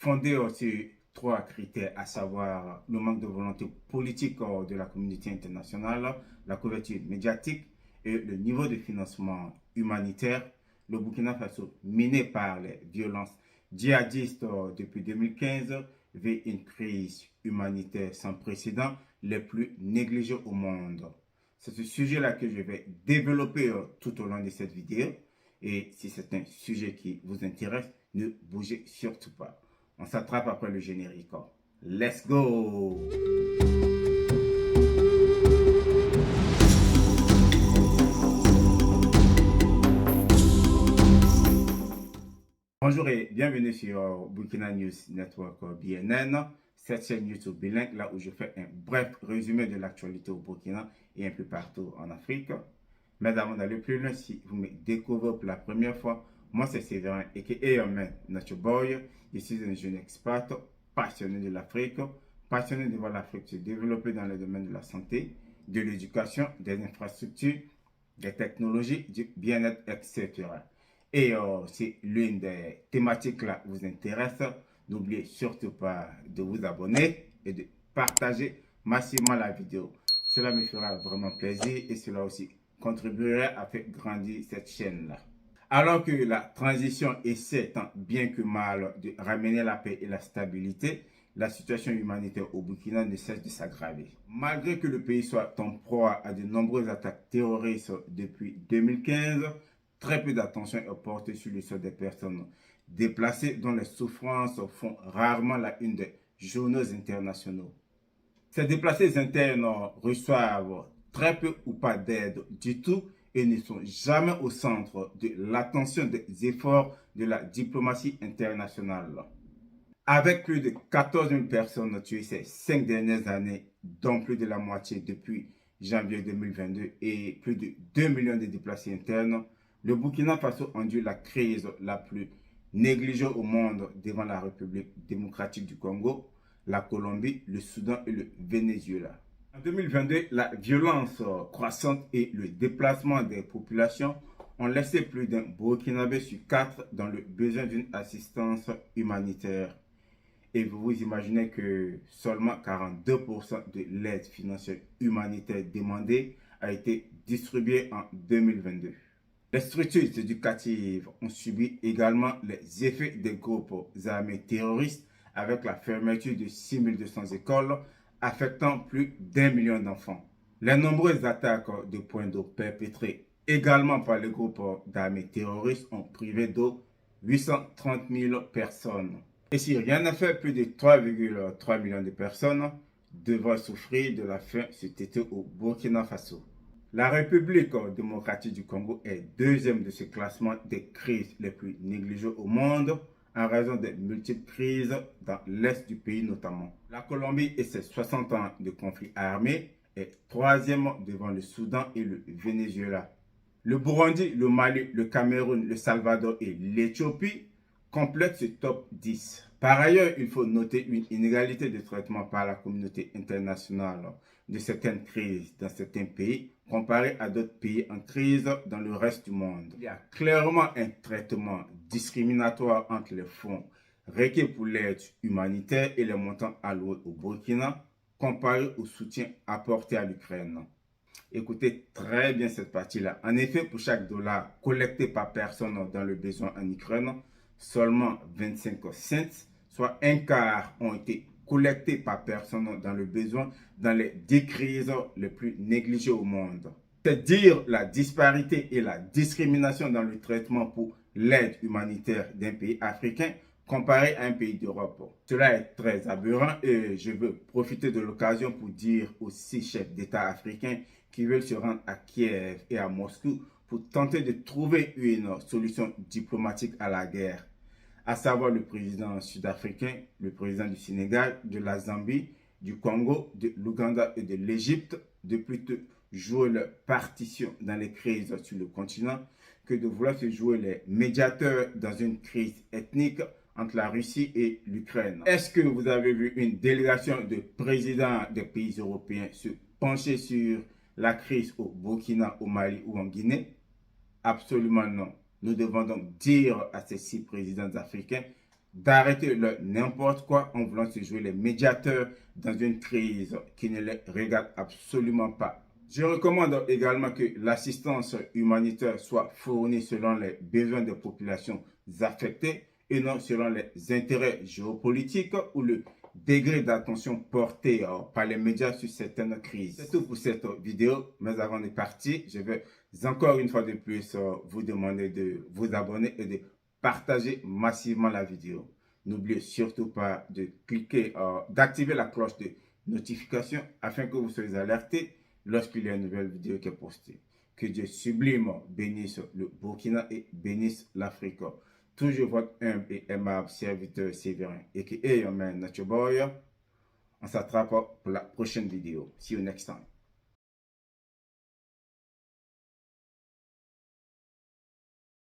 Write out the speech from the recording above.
fondée sur trois critères, à savoir le manque de volonté politique de la communauté internationale, la couverture médiatique et le niveau de financement humanitaire. Le Burkina Faso, miné par les violences djihadistes depuis 2015, vit une crise humanitaire sans précédent, les plus négligées au monde. C'est ce sujet-là que je vais développer tout au long de cette vidéo. Et si c'est un sujet qui vous intéresse, ne bougez surtout pas. On s'attrape après le générique. Let's go! Bonjour et bienvenue sur Burkina News Network BNN, cette chaîne YouTube bilingue, là où je fais un bref résumé de l'actualité au Burkina et un peu partout en Afrique. Mais avant d'aller plus loin, si vous me découvrez pour la première fois, moi c'est Séverin, a.k.a. Nature Boy. Je suis un jeune expert passionné de l'Afrique, passionné de voir l'Afrique se développer dans le domaine de la santé, de l'éducation, des infrastructures, des technologies, du bien-être, etc. Et si l'une des thématiques là vous intéresse, n'oubliez surtout pas de vous abonner et de partager massivement la vidéo. Cela me fera vraiment plaisir et cela aussi contribuerait à faire grandir cette chaîne-là. Alors que la transition essaie tant bien que mal de ramener la paix et la stabilité, la situation humanitaire au Burkina ne cesse de s'aggraver. Malgré que le pays soit en proie à de nombreuses attaques terroristes depuis 2015, très peu d'attention est portée sur le sort des personnes déplacées dont les souffrances font rarement la une des journaux internationaux. Ces déplacés internes reçoivent très peu ou pas d'aide du tout et ne sont jamais au centre de l'attention des efforts de la diplomatie internationale. Avec plus de 14 000 personnes tuées ces 5 dernières années, dont plus de la moitié depuis janvier 2022 et plus de 2 millions de déplacés internes, le Burkina Faso endure la crise la plus négligée au monde devant la République démocratique du Congo, la Colombie, le Soudan et le Venezuela. En 2022, la violence croissante et le déplacement des populations ont laissé plus d'un Burkinabé sur 4 dans le besoin d'une assistance humanitaire. Et vous vous imaginez que seulement 42% de l'aide financière humanitaire demandée a été distribuée en 2022. Les structures éducatives ont subi également les effets des groupes armés terroristes avec la fermeture de 6200 écoles affectant plus d'1 million d'enfants. Les nombreuses attaques de points d'eau perpétrées également par les groupes d'armées terroristes ont privé d'eau 830 000 personnes. Et si rien n'a fait, plus de 3,3 millions de personnes devront souffrir de la faim cet été au Burkina Faso. La République démocratique du Congo est deuxième de ce classement des crises les plus négligées au monde en raison des multiples crises dans l'est du pays notamment. La Colombie et ses 60 ans de conflit armé est troisième devant le Soudan et le Venezuela. Le Burundi, le Mali, le Cameroun, le Salvador et l'Éthiopie complètent ce top 10. Par ailleurs, il faut noter une inégalité de traitement par la communauté internationale de certaines crises dans certains pays comparé à d'autres pays en crise dans le reste du monde. Il y a clairement un traitement discriminatoire entre les fonds requis pour l'aide humanitaire et les montants alloués au Burkina comparé au soutien apporté à l'Ukraine. Écoutez très bien cette partie-là. En effet, pour chaque dollar collecté par personne dans le besoin en Ukraine, seulement 25 cents, soit un quart, ont été collectés par personne dans le besoin dans les 10 crises les plus négligées au monde. C'est dire la disparité et la discrimination dans le traitement pour l'aide humanitaire d'un pays africain comparé à un pays d'Europe. Cela est très aberrant et je veux profiter de l'occasion pour dire aux 6 chefs d'État africains qui veulent se rendre à Kiev et à Moscou pour tenter de trouver une solution diplomatique à la guerre, à savoir le président sud-africain, le président du Sénégal, de la Zambie, du Congo, de l'Ouganda et de l'Égypte, de plutôt jouer leur partition dans les crises sur le continent que de vouloir se jouer les médiateurs dans une crise ethnique entre la Russie et l'Ukraine. Est-ce que vous avez vu une délégation de présidents des pays européens se pencher sur la crise au Burkina, au Mali ou en Guinée? Absolument non. Nous devons donc dire à ces 6 présidents africains d'arrêter le n'importe quoi en voulant se jouer les médiateurs dans une crise qui ne les regarde absolument pas. Je recommande également que l'assistance humanitaire soit fournie selon les besoins des populations affectées et non selon les intérêts géopolitiques ou le degré d'attention porté par les médias sur certaines crises. C'est tout pour cette vidéo, mais avant de partir, je vais encore une fois de plus vous demander de vous abonner et de partager massivement la vidéo. N'oubliez surtout pas de cliquer, d'activer la cloche de notification afin que vous soyez alertés lorsqu'il y a une nouvelle vidéo qui est postée. Que Dieu sublime bénisse le Burkina et bénisse l'Afrique. Toujours votre humble et aimable serviteur Séverin, a.k.a. Your man Nature Boy. On s'attrape pour la prochaine vidéo. See you next time.